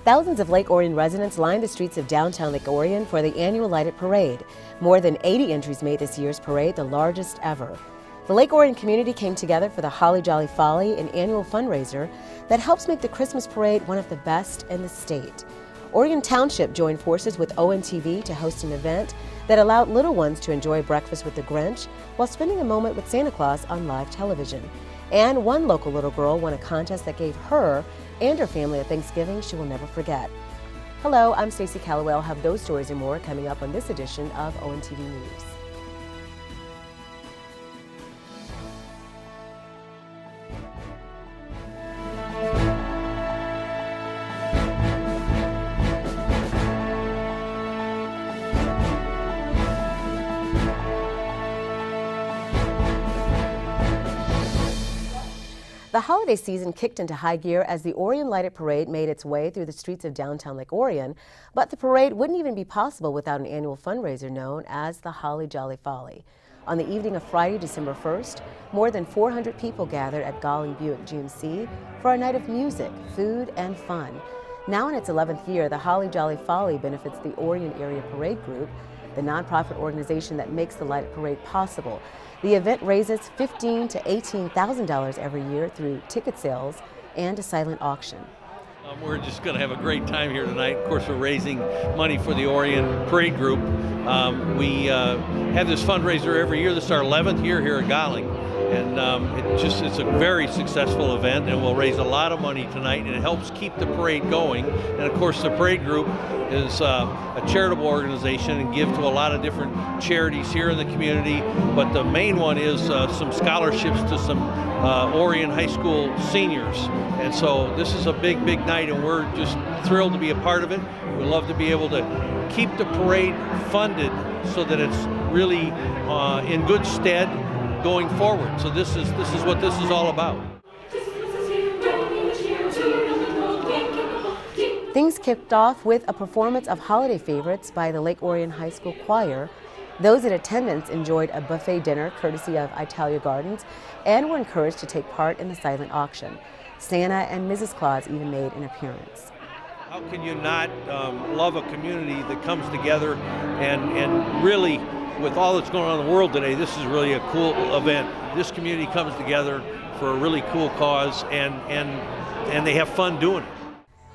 Thousands of Lake Orion residents lined the streets of downtown Lake Orion for the annual Lighted Parade. More than 80 entries made this year's parade, the largest ever. The Lake Orion community came together for the Jolly Folly, an annual fundraiser that helps make the Christmas parade one of the best in the state. Orion Township joined forces with ONTV to host an event that allowed little ones to enjoy breakfast with the Grinch while spending a moment with Santa Claus on live television. And one local little girl won a contest that gave her and her family a Thanksgiving she will never forget. Hello, I'm Stacy Calloway. I'll have those stories and more coming up on this edition of ONTV News. The holiday season kicked into high gear as the Orion Lighted Parade made its way through the streets of downtown Lake Orion, but the parade wouldn't even be possible without an annual fundraiser known as the Jolly Folly. On the evening of Friday, December 1st, more than 400 people gathered at Galling Buick GMC for a night of music, food, and fun. Now in its 11th year, the Jolly Folly benefits the Orion Area Parade Group, the nonprofit organization that makes the Lighted Parade possible. The event raises $15,000 to $18,000 every year through ticket sales and a silent auction. We're just going to have a great time here tonight. Of course, we're raising money for the Orion Parade Group. We have this fundraiser every year. This is our 11th year here at Galling. And it's a very successful event, and we'll raise a lot of money tonight, and it helps keep the parade going. And of course, the parade group is a charitable organization and give to a lot of different charities here in the community. But the main one is some scholarships to some Orion High School seniors. And so this is a big, big night, and we're just thrilled to be a part of it. We love to be able to keep the parade funded so that it's really in good stead going forward. So this is what this is all about. Things kicked off with a performance of holiday favorites by the Lake Orion High School Choir. Those in attendance enjoyed a buffet dinner courtesy of Italia Gardens and were encouraged to take part in the silent auction. Santa and Mrs. Claus even made an appearance. How can you not love a community that comes together and really, with all that's going on in the world today, this is really a cool event. This community comes together for a really cool cause, and they have fun doing it.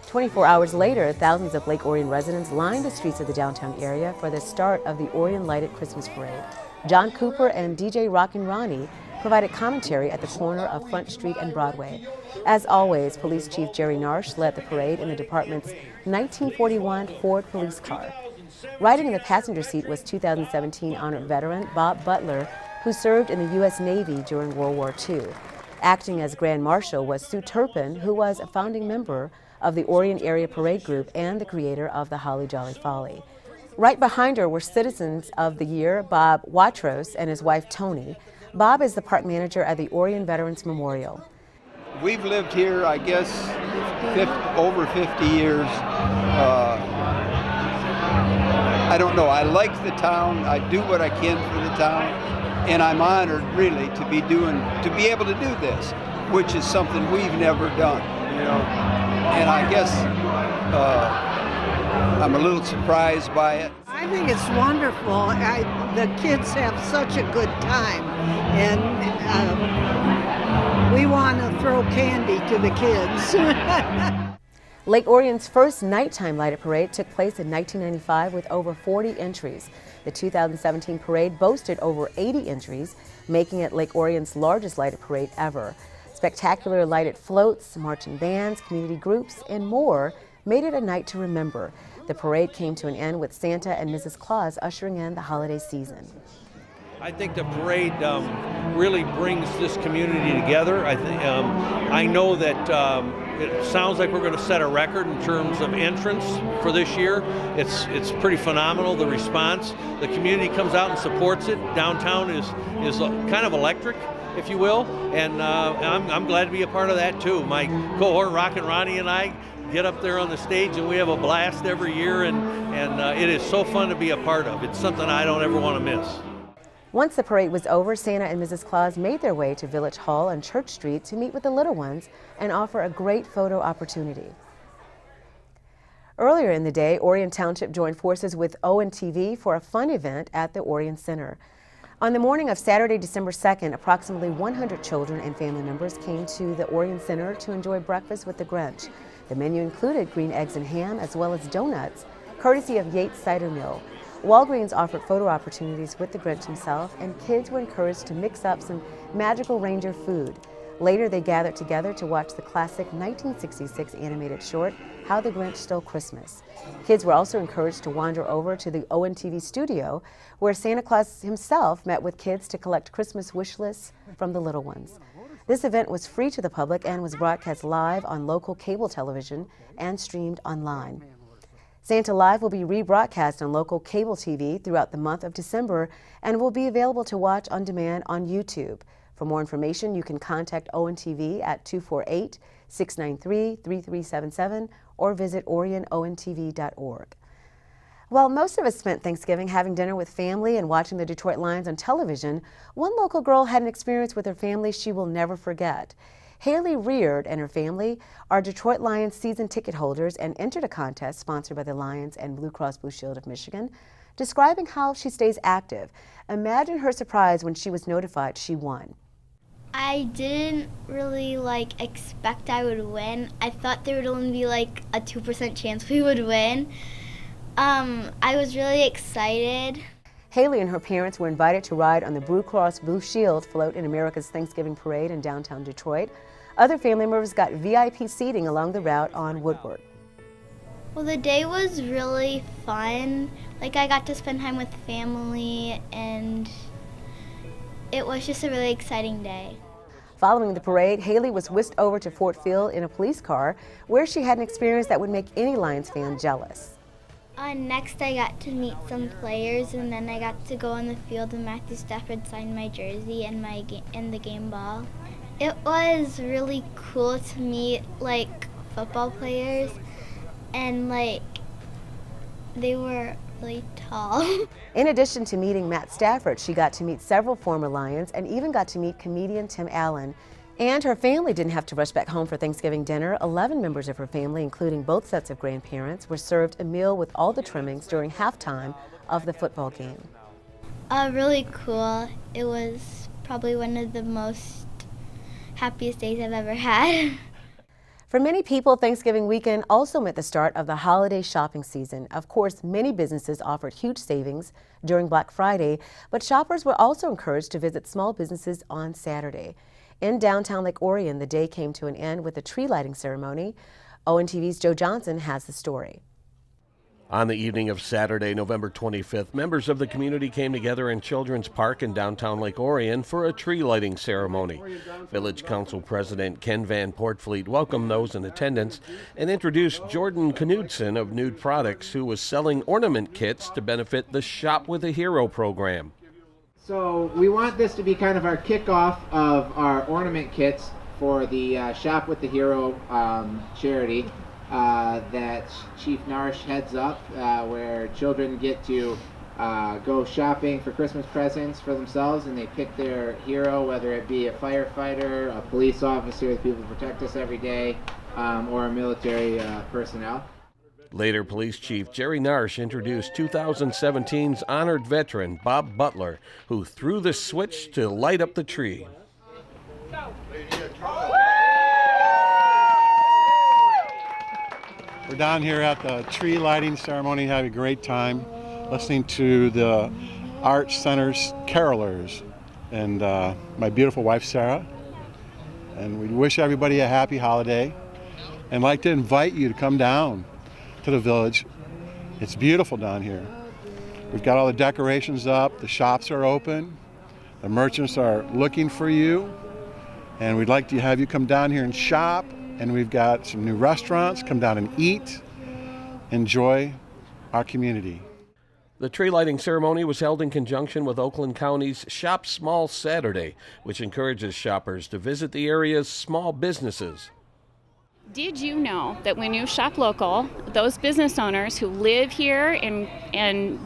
24 hours later, thousands of Lake Orion residents lined the streets of the downtown area for the start of the Orion Lighted Christmas Parade. John Cooper and DJ Rockin' Ronnie provided commentary at the corner of Front Street and Broadway. As always, Police Chief Jerry Narsh led the parade in the department's 1941 Ford police car. Riding in the passenger seat was 2017 honored veteran Bob Butler, who served in the U.S. Navy during World War II. Acting as Grand Marshal was Sue Turpin, who was a founding member of the Orion Area Parade Group and the creator of the Jolly Folly. Right behind her were Citizens of the Year Bob Watros and his wife Tony. Bob is the park manager at the Orion Veterans Memorial. We've lived here, I guess, over 50 years. I don't know, I like the town, I do what I can for the town, and I'm honored really to be able to do this, which is something we've never done, you know. And I guess I'm a little surprised by it. I think it's wonderful. The kids have such a good time, and we want to throw candy to the kids. Lake Orion's first nighttime lighted parade took place in 1995 with over 40 entries. The 2017 parade boasted over 80 entries, making it Lake Orion's largest lighted parade ever. Spectacular lighted floats, marching bands, community groups, and more made it a night to remember. The parade came to an end with Santa and Mrs. Claus ushering in the holiday season. I think the parade really brings this community together. I know that it sounds like we're going to set a record in terms of entrance for this year. It's pretty phenomenal, the response. The community comes out and supports it. Downtown is kind of electric, if you will, and I'm glad to be a part of that too. My cohort Rockin' Ronnie and I get up there on the stage and we have a blast every year, and it is so fun to be a part of. It's something I don't ever want to miss. Once the parade was over, Santa and Mrs. Claus made their way to Village Hall on Church Street to meet with the little ones and offer a great photo opportunity. Earlier in the day, Orion Township joined forces with ONTV for a fun event at the Orion Center. On the morning of Saturday, December 2nd, approximately 100 children and family members came to the Orion Center to enjoy breakfast with the Grinch. The menu included green eggs and ham, as well as donuts, courtesy of Yates Cider Mill. Walgreens offered photo opportunities with the Grinch himself, and kids were encouraged to mix up some magical reindeer food. Later, they gathered together to watch the classic 1966 animated short, How the Grinch Stole Christmas. Kids were also encouraged to wander over to the ONTV studio, where Santa Claus himself met with kids to collect Christmas wish lists from the little ones. This event was free to the public and was broadcast live on local cable television and streamed online. Santa Live will be rebroadcast on local cable TV throughout the month of December and will be available to watch on demand on YouTube. For more information, you can contact ONTV at 248-693-3377 or visit orionontv.org. While most of us spent Thanksgiving having dinner with family and watching the Detroit Lions on television, one local girl had an experience with her family she will never forget. Haley Reard and her family are Detroit Lions season ticket holders and entered a contest sponsored by the Lions and Blue Cross Blue Shield of Michigan, describing how she stays active. Imagine her surprise when she was notified she won. I didn't really expect I would win. I thought there would only be a 2% chance we would win. I was really excited. Haley and her parents were invited to ride on the Blue Cross Blue Shield float in America's Thanksgiving Parade in downtown Detroit. Other family members got VIP seating along the route on Woodward. Well, the day was really fun. I got to spend time with family, and it was just a really exciting day. Following the parade, Haley was whisked over to Ford Field in a police car, where she had an experience that would make any Lions fan jealous. Next, I got to meet some players, and then I got to go on the field and Matthew Stafford signed my jersey and the game ball. It was really cool to meet football players, and they were really tall. In addition to meeting Matt Stafford, she got to meet several former Lions and even got to meet comedian Tim Allen. And her family didn't have to rush back home for Thanksgiving dinner. 11 members of her family, including both sets of grandparents, were served a meal with all the trimmings during halftime of the football game. Really cool. It was probably one of the most happiest days I've ever had. For many people, Thanksgiving weekend also meant the start of the holiday shopping season. Of course, many businesses offered huge savings during Black Friday, but shoppers were also encouraged to visit small businesses on Saturday. In downtown Lake Orion, the day came to an end with a tree lighting ceremony. ONTV's Joe Johnson has the story. On the evening of Saturday, November 25th, members of the community came together in Children's Park in downtown Lake Orion for a tree lighting ceremony. Village Council President Ken Van Portfleet welcomed those in attendance and introduced Jordan Knudsen of Nude Products, who was selling ornament kits to benefit the Shop with a Hero program. So we want this to be kind of our kickoff of our ornament kits for the Shop with the Hero charity that Chief Narsh heads up, where children get to go shopping for Christmas presents for themselves, and they pick their hero, whether it be a firefighter, a police officer, the people who protect us every day, or a military personnel. Later, Police Chief Jerry Narsh introduced 2017's honored veteran Bob Butler, who threw the switch to light up the tree. We're down here at the tree lighting ceremony, having a great time, listening to the Arts Center's carolers and my beautiful wife, Sarah. And we wish everybody a happy holiday and like to invite you to come down to the village. It's beautiful down here. We've got all the decorations up, the shops are open, the merchants are looking for you, and we'd like to have you come down here and shop. And we've got some new restaurants. Come down and eat. Enjoy our community. The tree lighting ceremony was held in conjunction with Oakland County's Shop Small Saturday, which encourages shoppers to visit the area's small businesses. Did you know that when you shop local, those business owners who live here and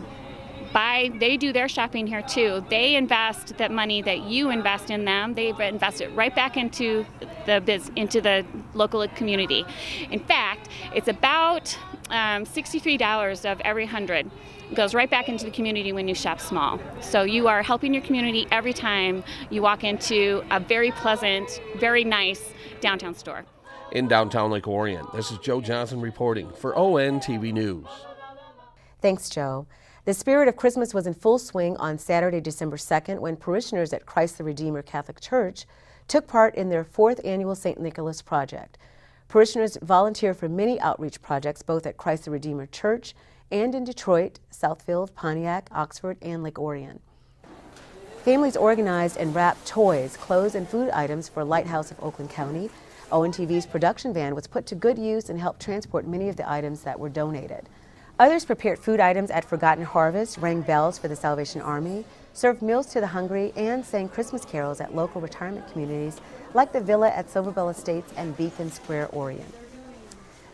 they do their shopping here too. They invest that money that you invest in them. They invest it right back into the local community. In fact, it's about $63 of every 100 goes right back into the community when you shop small. So you are helping your community every time you walk into a very pleasant, very nice downtown store. In downtown Lake Orion, this is Joe Johnson reporting for ONTV News. Thanks, Joe. The spirit of Christmas was in full swing on Saturday, December 2nd, when parishioners at Christ the Redeemer Catholic Church took part in their 4th annual St. Nicholas Project. Parishioners volunteer for many outreach projects both at Christ the Redeemer Church and in Detroit, Southfield, Pontiac, Oxford, and Lake Orion. Families organized and wrapped toys, clothes, and food items for Lighthouse of Oakland County. ONTV's production van was put to good use and helped transport many of the items that were donated. Others prepared food items at Forgotten Harvest, rang bells for the Salvation Army, served meals to the hungry, and sang Christmas carols at local retirement communities like the Villa at Silverbell Estates and Beacon Square, Orion.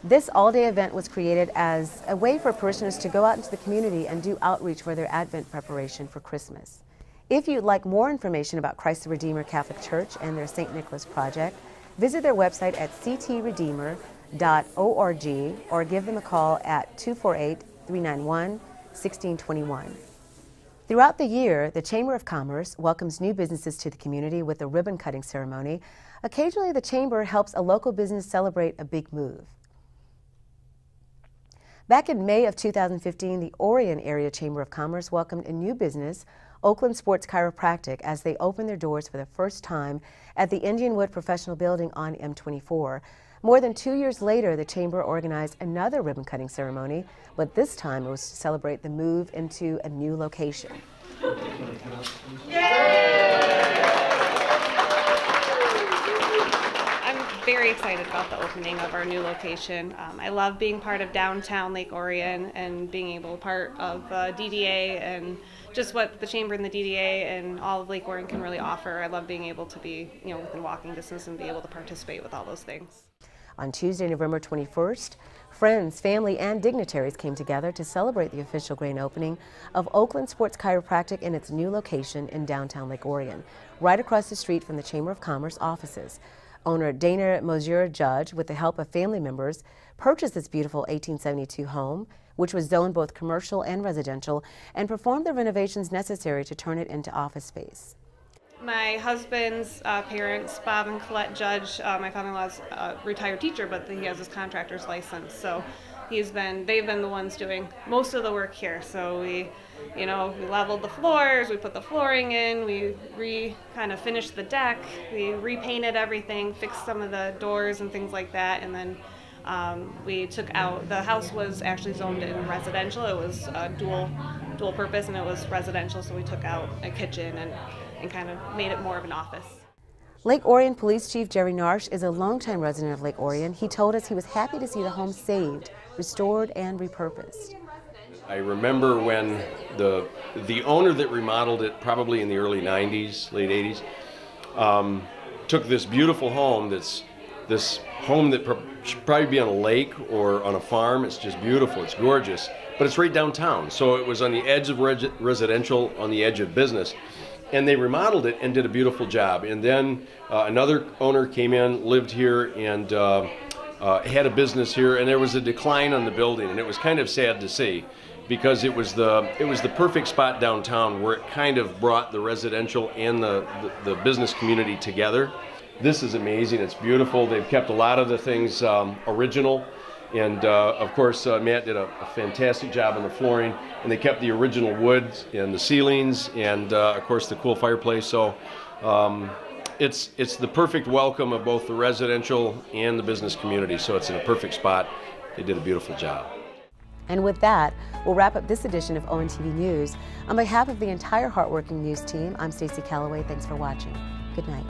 This all-day event was created as a way for parishioners to go out into the community and do outreach for their Advent preparation for Christmas. If you'd like more information about Christ the Redeemer Catholic Church and their St. Nicholas Project, visit their website at ctredeemer.org or give them a call at 248-391-1621. Throughout the year, the Chamber of Commerce welcomes new businesses to the community with a ribbon-cutting ceremony. Occasionally, the Chamber helps a local business celebrate a big move. Back in May of 2015, the Orion Area Chamber of Commerce welcomed a new business, Oakland Sports Chiropractic, as they opened their doors for the first time at the Indianwood Professional Building on M24. More than 2 years later, the Chamber organized another ribbon-cutting ceremony, but this time it was to celebrate the move into a new location. Very excited about the opening of our new location. I love being part of downtown Lake Orion and being able to part of DDA and just what the Chamber and the DDA and all of Lake Orion can really offer. I love being able to be, within walking distance and be able to participate with all those things. On Tuesday, November 21st, friends, family, and dignitaries came together to celebrate the official grand opening of Oakland Sports Chiropractic in its new location in downtown Lake Orion, right across the street from the Chamber of Commerce offices. Owner Dana Mosier Judge, with the help of family members, purchased this beautiful 1872 home, which was zoned both commercial and residential, and performed the renovations necessary to turn it into office space. My husband's parents, Bob and Colette Judge, my father-in-law's a retired teacher, but he has his contractor's license, so they've been the ones doing most of the work here. So we leveled the floors, we put the flooring in, we kind of finished the deck, we repainted everything, fixed some of the doors and things like that, and then we took out, the house was actually zoned in residential. It was dual purpose, and it was residential, so we took out a kitchen and kind of made it more of an office. Lake Orion Police Chief Jerry Narsh is a longtime resident of Lake Orion. He told us he was happy to see the home saved, restored, and repurposed. I remember when the owner that remodeled it, probably in the early 90s, late 80s, took this beautiful home that should probably be on a lake or on a farm. It's just beautiful, it's gorgeous, but it's right downtown. So it was on the edge of residential, on the edge of business. And they remodeled it and did a beautiful job. And then another owner came in, lived here, and had a business here. And there was a decline on the building, and it was kind of sad to see, because it was the perfect spot downtown where it kind of brought the residential and the business community together. This is amazing. It's beautiful. They've kept a lot of the things original. And of course, Matt did a fantastic job on the flooring, and they kept the original wood and the ceilings, and of course the cool fireplace. So it's the perfect welcome of both the residential and the business community. So it's in a perfect spot. They did a beautiful job. And with that, we'll wrap up this edition of ONTV News. On behalf of the entire hardworking news team, I'm Stacy Calloway. Thanks for watching. Good night.